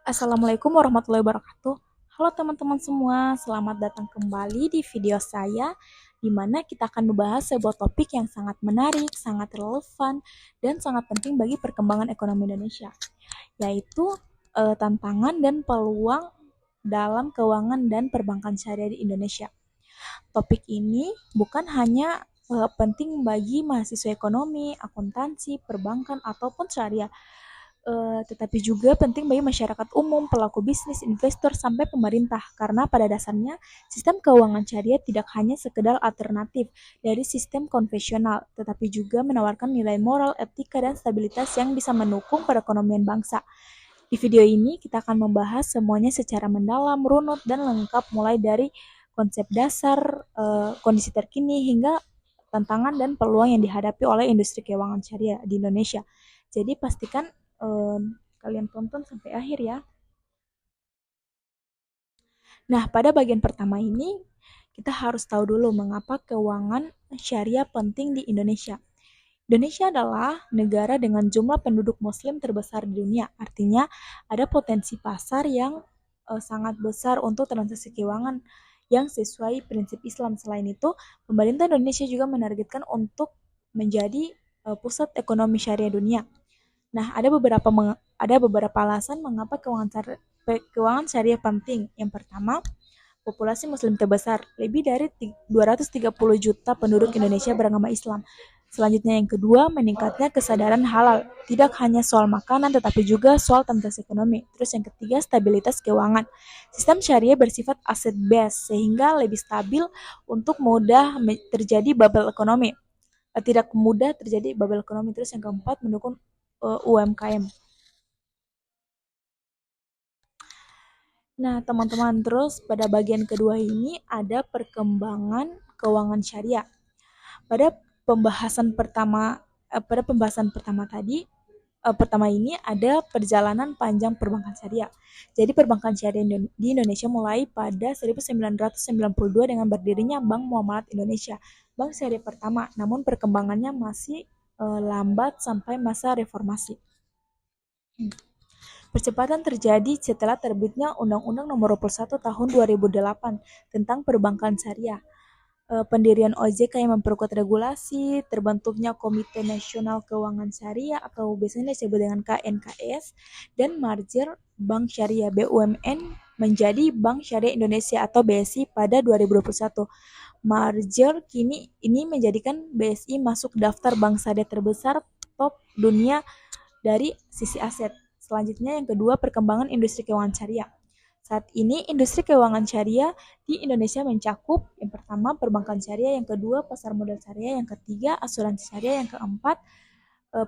Assalamualaikum warahmatullahi wabarakatuh. Halo teman-teman semua, selamat datang kembali di video saya, di mana kita akan membahas sebuah topik yang sangat menarik, sangat relevan, dan sangat penting bagi perkembangan ekonomi Indonesia, yaitu tantangan dan peluang dalam keuangan dan perbankan syariah di Indonesia. Topik ini bukan hanya penting bagi mahasiswa ekonomi, akuntansi, perbankan, ataupun syariah, tetapi juga penting bagi masyarakat umum, pelaku bisnis, investor, sampai pemerintah. Karena pada dasarnya, sistem keuangan syariah tidak hanya sekedar alternatif dari sistem konvensional, tetapi juga menawarkan nilai moral, etika, dan stabilitas yang bisa mendukung perekonomian bangsa. Di video ini, kita akan membahas semuanya secara mendalam, runut, dan lengkap, mulai dari konsep dasar, kondisi terkini, hingga tantangan dan peluang yang dihadapi oleh industri keuangan syariah di Indonesia. Jadi pastikan kalian tonton sampai akhir ya. Nah, pada bagian pertama ini kita harus tahu dulu mengapa keuangan syariah penting di Indonesia. Indonesia adalah negara dengan jumlah penduduk muslim terbesar di dunia. Artinya ada potensi pasar yang sangat besar untuk transaksi keuangan yang sesuai prinsip Islam. Selain itu, pemerintah Indonesia juga menargetkan untuk menjadi pusat ekonomi syariah dunia. Nah, ada beberapa alasan mengapa keuangan syariah penting. Yang pertama, populasi muslim terbesar, lebih dari 230 juta penduduk Indonesia beragama Islam. Selanjutnya yang kedua, meningkatnya kesadaran halal. Tidak hanya soal makanan, tetapi juga soal transaksi ekonomi. Terus yang ketiga, stabilitas keuangan. Sistem syariah bersifat asset based, sehingga lebih stabil untuk mudah terjadi bubble ekonomi. Tidak mudah terjadi bubble ekonomi. Terus yang keempat, mendukung UMKM. Nah, teman-teman, terus pada bagian kedua ini ada perkembangan keuangan syariah. Pada pembahasan pertama tadi, pertama ini ada perjalanan panjang perbankan syariah. Jadi perbankan syariah di Indonesia mulai pada 1992 dengan berdirinya Bank Muamalat Indonesia, bank syariah pertama. Namun perkembangannya masih lambat sampai masa reformasi. Percepatan terjadi setelah terbitnya Undang-Undang Nomor 21 Tahun 2008 tentang Perbankan Syariah. Pendirian OJK yang memperkuat regulasi, terbentuknya Komite Nasional Keuangan Syariah atau biasanya disebut dengan KNKS, dan merger Bank Syariah BUMN menjadi Bank Syariah Indonesia atau BSI pada 2021. Merger kini ini menjadikan BSI masuk daftar bank syariah terbesar top dunia dari sisi aset. Selanjutnya yang kedua, perkembangan industri keuangan syariah. Saat ini industri keuangan syariah di Indonesia mencakup yang pertama perbankan syariah, yang kedua pasar modal syariah, yang ketiga asuransi syariah, yang keempat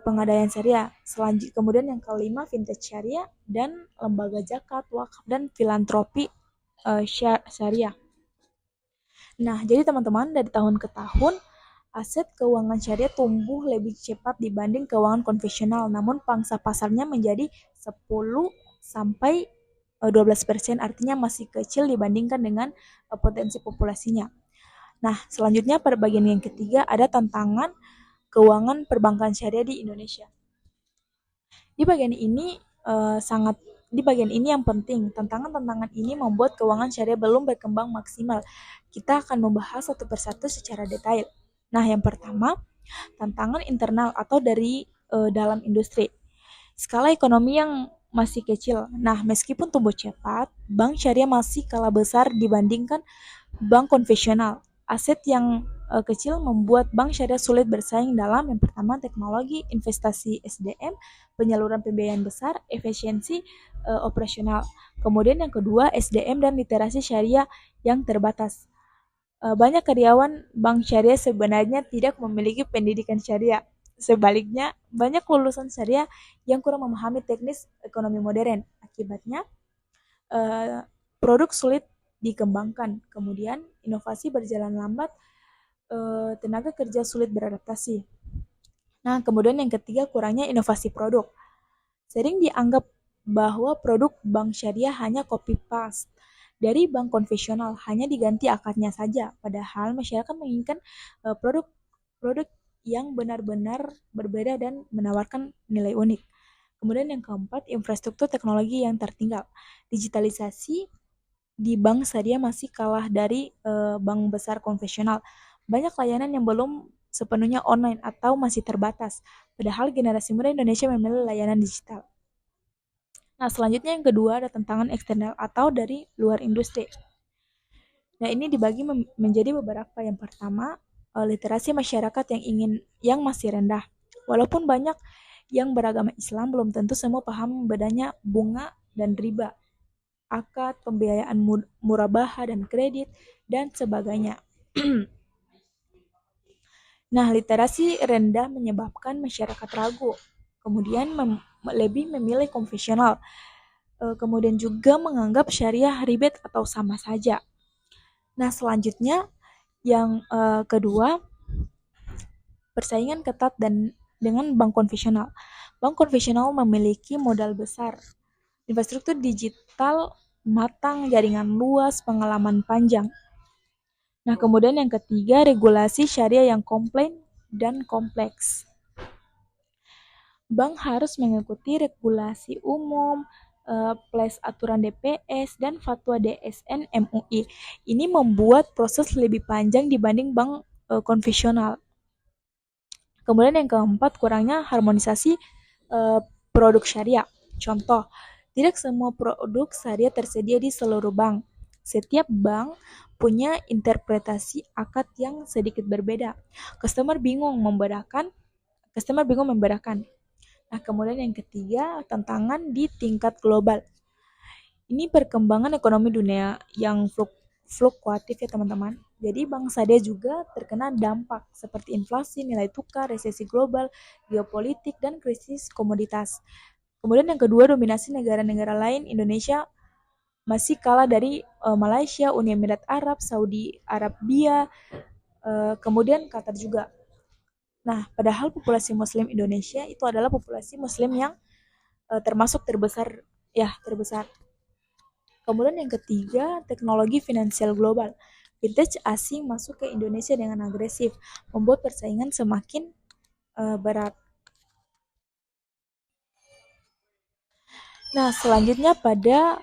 pengadaian syariah. Selanjutnya kemudian yang kelima fintech syariah dan lembaga zakat, wakaf dan filantropi syariah. Nah, jadi teman-teman dari tahun ke tahun aset keuangan syariah tumbuh lebih cepat dibanding keuangan konvensional, namun pangsa pasarnya menjadi 10 sampai 12%, artinya masih kecil dibandingkan dengan potensi populasinya. Nah, selanjutnya pada bagian yang ketiga ada tantangan keuangan perbankan syariah di Indonesia. Di bagian ini yang penting, tantangan-tantangan ini membuat keuangan syariah belum berkembang maksimal. Kita akan membahas satu persatu secara detail. Nah, yang pertama, tantangan internal atau dari dalam industri. Skala ekonomi yang masih kecil. Nah, meskipun tumbuh cepat, bank syariah masih kalah besar dibandingkan bank konvensional. Aset yang kecil membuat bank syariah sulit bersaing dalam yang pertama teknologi, investasi SDM, penyaluran pembiayaan besar, efisiensi operasional. Kemudian yang kedua, SDM dan literasi syariah yang terbatas. Banyak karyawan bank syariah sebenarnya tidak memiliki pendidikan syariah. Sebaliknya, banyak lulusan syariah yang kurang memahami teknis ekonomi modern. Akibatnya, produk sulit dikembangkan. Kemudian, inovasi berjalan lambat, tenaga kerja sulit beradaptasi. Nah, kemudian yang ketiga, kurangnya inovasi produk. Sering dianggap bahwa produk bank syariah hanya copy-paste dari bank konvensional, hanya diganti akadnya saja, padahal masyarakat menginginkan produk-produk yang benar-benar berbeda dan menawarkan nilai unik. Kemudian yang keempat, infrastruktur teknologi yang tertinggal. Digitalisasi di bank syariah masih kalah dari bank besar konvensional. Banyak layanan yang belum sepenuhnya online atau masih terbatas. Padahal generasi muda Indonesia memilih layanan digital. Nah, selanjutnya yang kedua ada tantangan eksternal atau dari luar industri. Nah, ini dibagi menjadi beberapa. Yang pertama, literasi masyarakat yang masih rendah. Walaupun banyak yang beragama Islam, belum tentu semua paham bedanya bunga dan riba, akad, pembiayaan murabaha dan kredit, dan sebagainya. Nah, literasi rendah menyebabkan masyarakat ragu, kemudian lebih memilih konvensional, kemudian juga menganggap syariah ribet atau sama saja. Nah, selanjutnya yang kedua, persaingan ketat dengan bank konvensional. Bank konvensional memiliki modal besar, infrastruktur digital matang, jaringan luas, pengalaman panjang. Nah, kemudian yang ketiga, regulasi syariah yang kompleks. Bank harus mengikuti regulasi umum, plus aturan DPS, dan fatwa DSN MUI. Ini membuat proses lebih panjang dibanding bank konvensional. Kemudian yang keempat, kurangnya harmonisasi produk syariah. Contoh, tidak semua produk syariah tersedia di seluruh bank. Setiap bank punya interpretasi akad yang sedikit berbeda. Customer bingung membedakan. Nah, kemudian yang ketiga, tantangan di tingkat global. Ini perkembangan ekonomi dunia yang fluktuatif ya teman-teman. Jadi bank syariah juga terkena dampak seperti inflasi, nilai tukar, resesi global, geopolitik, dan krisis komoditas. Kemudian yang kedua, dominasi negara-negara lain. Indonesia masih kalah dari Malaysia, Uni Emirat Arab, Saudi Arabia, kemudian Qatar juga. Nah, padahal populasi Muslim Indonesia itu adalah populasi Muslim yang termasuk terbesar. Kemudian yang ketiga, teknologi finansial global. Vintage asing masuk ke Indonesia dengan agresif, membuat persaingan semakin berat. Nah, selanjutnya pada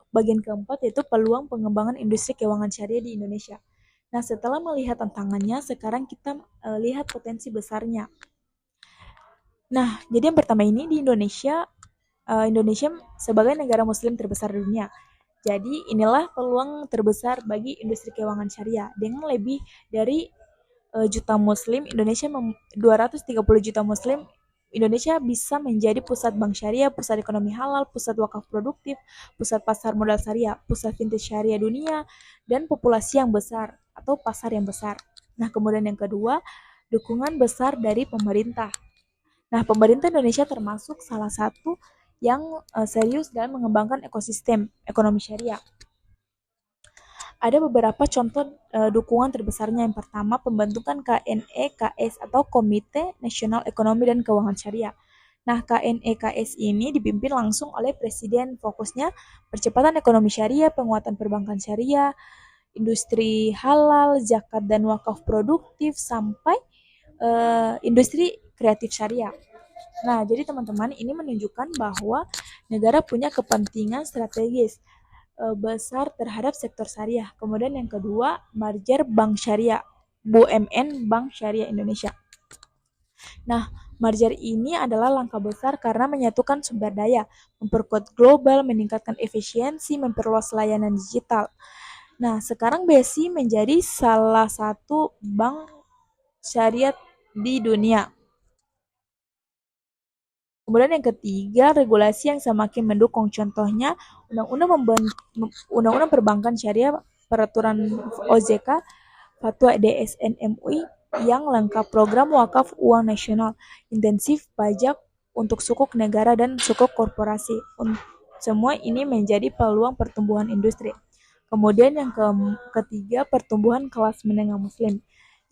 bagian keempat yaitu peluang pengembangan industri keuangan syariah di Indonesia. Nah, setelah melihat tantangannya, sekarang kita lihat potensi besarnya. Nah, jadi yang pertama ini di Indonesia sebagai negara muslim terbesar di dunia. Jadi inilah peluang terbesar bagi industri keuangan syariah. Dengan lebih dari juta muslim, 230 juta muslim, Indonesia bisa menjadi pusat bank syariah, pusat ekonomi halal, pusat wakaf produktif, pusat pasar modal syariah, pusat vintage syariah dunia, dan populasi yang besar atau pasar yang besar. Nah, kemudian yang kedua, dukungan besar dari pemerintah. Nah, pemerintah Indonesia termasuk salah satu yang serius dalam mengembangkan ekosistem ekonomi syariah. Ada beberapa contoh dukungan terbesarnya. Yang pertama, pembentukan KNEKS atau Komite Nasional Ekonomi dan Keuangan Syariah. Nah, KNEKS ini dipimpin langsung oleh Presiden. Fokusnya percepatan ekonomi syariah, penguatan perbankan syariah, industri halal, zakat dan wakaf produktif, sampai industri kreatif syariah. Nah, jadi teman-teman, ini menunjukkan bahwa negara punya kepentingan strategis besar terhadap sektor syariah. Kemudian yang kedua, merger Bank Syariah, BUMN Bank Syariah Indonesia. Nah, merger ini adalah langkah besar karena menyatukan sumber daya, memperkuat global, meningkatkan efisiensi, memperluas layanan digital. Nah, sekarang BSI menjadi salah satu bank syariah di dunia. Kemudian yang ketiga, regulasi yang semakin mendukung. Contohnya, Undang-Undang Perbankan Syariah, Peraturan OJK, Fatwa DSN MUI yang lengkap, program wakaf uang nasional, intensif pajak untuk sukuk negara dan sukuk korporasi. Semua ini menjadi peluang pertumbuhan industri. Kemudian yang ketiga, pertumbuhan kelas menengah muslim.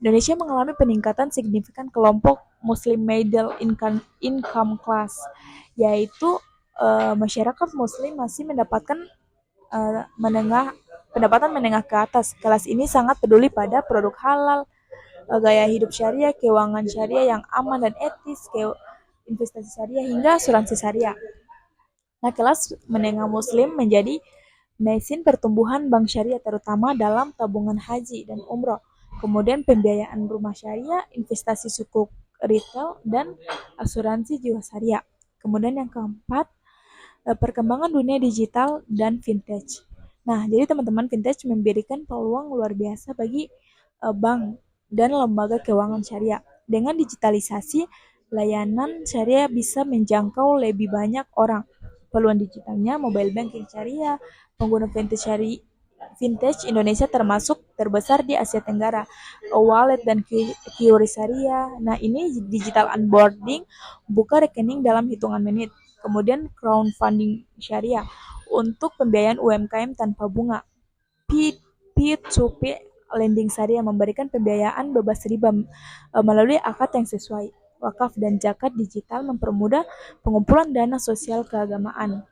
Indonesia mengalami peningkatan signifikan kelompok Muslim Middle Income Class, yaitu masyarakat Muslim masih mendapatkan pendapatan menengah ke atas. Kelas ini sangat peduli pada produk halal, gaya hidup syariah, keuangan syariah yang aman dan etis, investasi syariah hingga asuransi syariah. Nah, kelas menengah muslim menjadi mesin pertumbuhan bank syariah terutama dalam tabungan haji dan umroh. Kemudian pembiayaan rumah syariah, investasi sukuk retail, dan asuransi jiwa syariah. Kemudian yang keempat, perkembangan dunia digital dan vintage. Nah, jadi teman-teman, vintage memberikan peluang luar biasa bagi bank dan lembaga keuangan syariah. Dengan digitalisasi, layanan syariah bisa menjangkau lebih banyak orang. Peluang digitalnya, mobile banking syariah, pengguna vintage Indonesia termasuk terbesar di Asia Tenggara. Wallet dan QRIS syariah. Nah, ini digital onboarding, buka rekening dalam hitungan menit. Kemudian crowdfunding syariah untuk pembiayaan UMKM tanpa bunga. P2P lending syariah memberikan pembiayaan bebas riba melalui akad yang sesuai. Wakaf dan zakat digital mempermudah pengumpulan dana sosial keagamaan.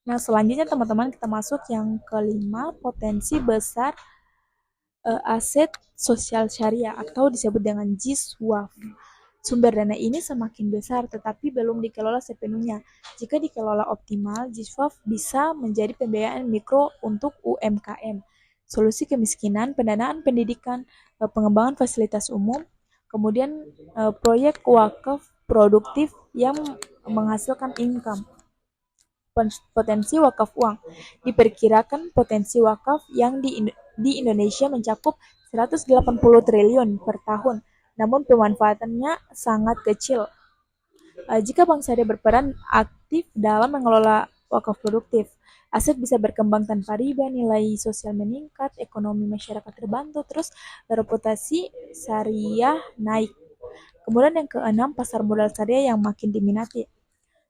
Nah, selanjutnya teman-teman kita masuk yang kelima, potensi besar aset sosial syariah atau disebut dengan JISWAF. Sumber dana ini semakin besar tetapi belum dikelola sepenuhnya. Jika dikelola optimal, JISWAF bisa menjadi pembiayaan mikro untuk UMKM, solusi kemiskinan, pendanaan pendidikan, pengembangan fasilitas umum, kemudian proyek wakaf produktif yang menghasilkan income. Potensi wakaf uang. Diperkirakan potensi wakaf yang di Indonesia mencakup 180 triliun per tahun, namun pemanfaatannya sangat kecil. Jika bank syariah berperan aktif dalam mengelola wakaf produktif, aset bisa berkembang tanpa riba, nilai sosial meningkat, ekonomi masyarakat terbantu, terus reputasi syariah naik. Kemudian yang keenam, pasar modal syariah yang makin diminati.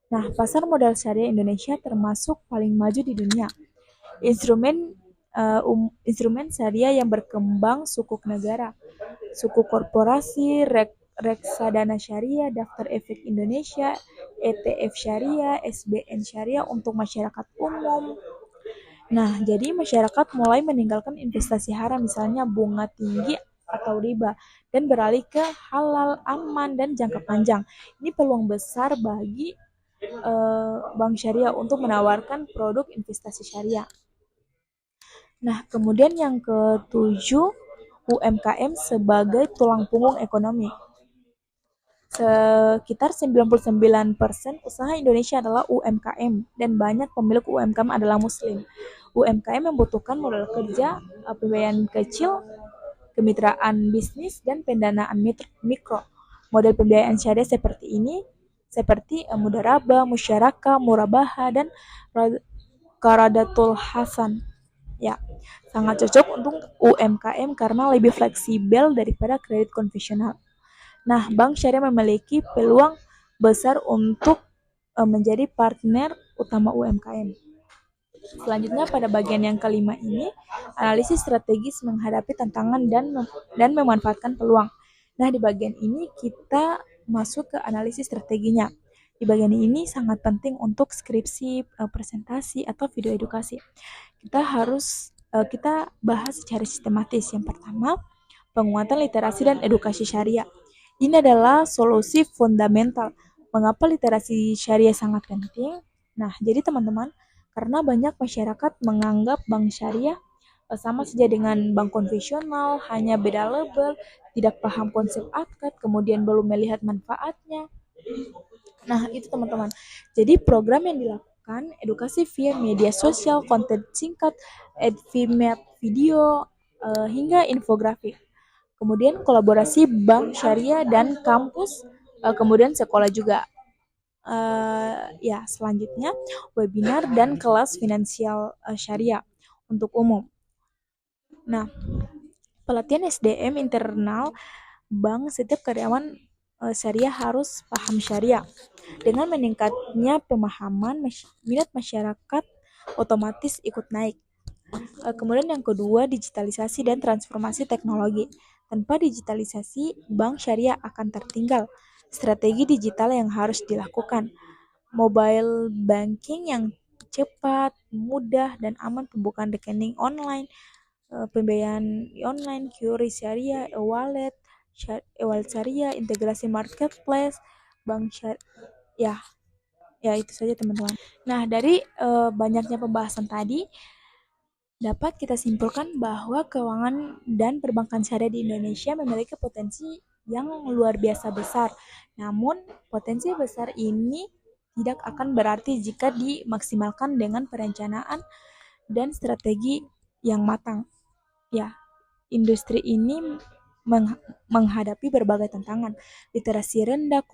Nah, pasar modal syariah Indonesia termasuk paling maju di dunia. Instrumen syariah yang berkembang sukuk negara, sukuk korporasi, reksadana syariah, daftar efek Indonesia, ETF syariah, SBN syariah untuk masyarakat umum. Nah, jadi masyarakat mulai meninggalkan investasi haram, misalnya bunga tinggi atau riba, dan beralih ke halal, aman, dan jangka panjang. Ini peluang besar bagi bank syariah untuk menawarkan produk investasi syariah. Nah, kemudian yang ketujuh, UMKM sebagai tulang punggung ekonomi. Sekitar 99% usaha Indonesia adalah UMKM dan banyak pemilik UMKM adalah muslim. UMKM membutuhkan modal kerja, pembiayaan kecil, kemitraan bisnis, dan pendanaan mikro. Model pembiayaan syariah seperti ini seperti mudarabah, musyarakah, murabaha, dan karadatul hasan. Ya, sangat cocok untuk UMKM karena lebih fleksibel daripada kredit konvensional. Nah, bank syariah memiliki peluang besar untuk menjadi partner utama UMKM. Selanjutnya pada bagian yang kelima ini, analisis strategis menghadapi tantangan dan memanfaatkan peluang. Nah, di bagian ini kita masuk ke analisis strateginya. Di bagian ini sangat penting untuk skripsi, presentasi, atau video edukasi. Kita bahas secara sistematis. Yang pertama, penguatan literasi dan edukasi syariah. Ini adalah solusi fundamental. Mengapa literasi syariah sangat penting? Nah, jadi teman-teman, karena banyak masyarakat menganggap bank syariah sama saja dengan bank konvensional, hanya beda label, tidak paham konsep akad, kemudian belum melihat manfaatnya. Nah, itu teman-teman. Jadi program yang dilakukan edukasi via media sosial, konten singkat, video, hingga infografik. Kemudian kolaborasi bank syariah dan kampus, kemudian sekolah juga. Ya, selanjutnya webinar dan kelas finansial syariah untuk umum. Nah, pelatihan SDM internal bank, setiap karyawan syariah harus paham syariah. Dengan meningkatnya pemahaman, minat masyarakat otomatis ikut naik. Kemudian yang kedua, digitalisasi dan transformasi teknologi. Tanpa digitalisasi, bank syariah akan tertinggal. Strategi digital yang harus dilakukan. Mobile banking yang cepat, mudah, dan aman, pembukaan rekening online, pembiayaan online, QRI Syariah, e-wallet, e-wallet Syariah, integrasi marketplace, bank syariah, ya, ya itu saja teman-teman. Nah, dari banyaknya pembahasan tadi, dapat kita simpulkan bahwa keuangan dan perbankan syariah di Indonesia memiliki potensi yang luar biasa besar. Namun, potensi besar ini tidak akan berarti jika dimaksimalkan dengan perencanaan dan strategi yang matang. Ya, industri ini menghadapi berbagai tantangan, literasi rendah,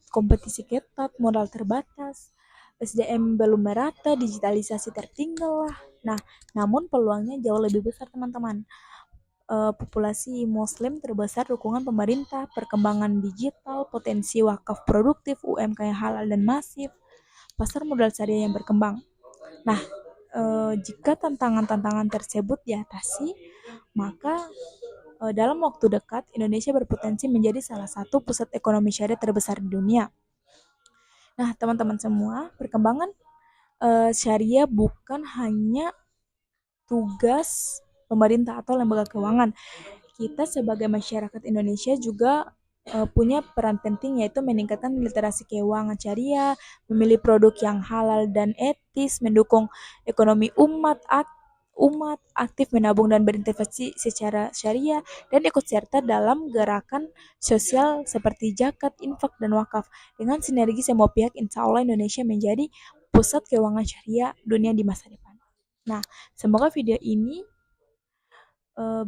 kompetisi ketat, modal terbatas, SDM belum merata, digitalisasi tertinggal lah. Nah, namun peluangnya jauh lebih besar teman-teman. Populasi muslim terbesar, dukungan pemerintah, perkembangan digital, potensi wakaf produktif, UMKM halal dan masif, pasar modal syariah yang berkembang. Nah, jika tantangan-tantangan tersebut diatasi, maka dalam waktu dekat Indonesia berpotensi menjadi salah satu pusat ekonomi syariah terbesar di dunia. Nah, teman-teman semua, perkembangan syariah bukan hanya tugas pemerintah atau lembaga keuangan. Kita sebagai masyarakat Indonesia juga punya peran penting, yaitu meningkatkan literasi keuangan syariah, memilih produk yang halal dan etis, mendukung ekonomi umat aktif menabung dan berinvestasi secara syariah, dan ikut serta dalam gerakan sosial seperti zakat, infak, dan wakaf. Dengan sinergi semua pihak, insya Allah Indonesia menjadi pusat keuangan syariah dunia di masa depan. Nah, semoga video ini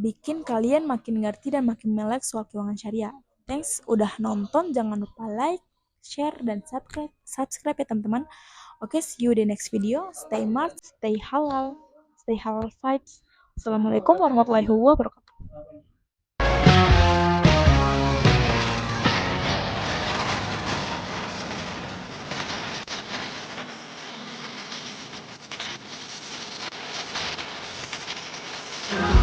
bikin kalian makin ngerti dan makin melek soal keuangan syariah. Thanks udah nonton, jangan lupa like, share, dan subscribe ya teman-teman. Oke, see you di next video. Stay smart, stay halal vibes. Assalamualaikum warahmatullahi wabarakatuh.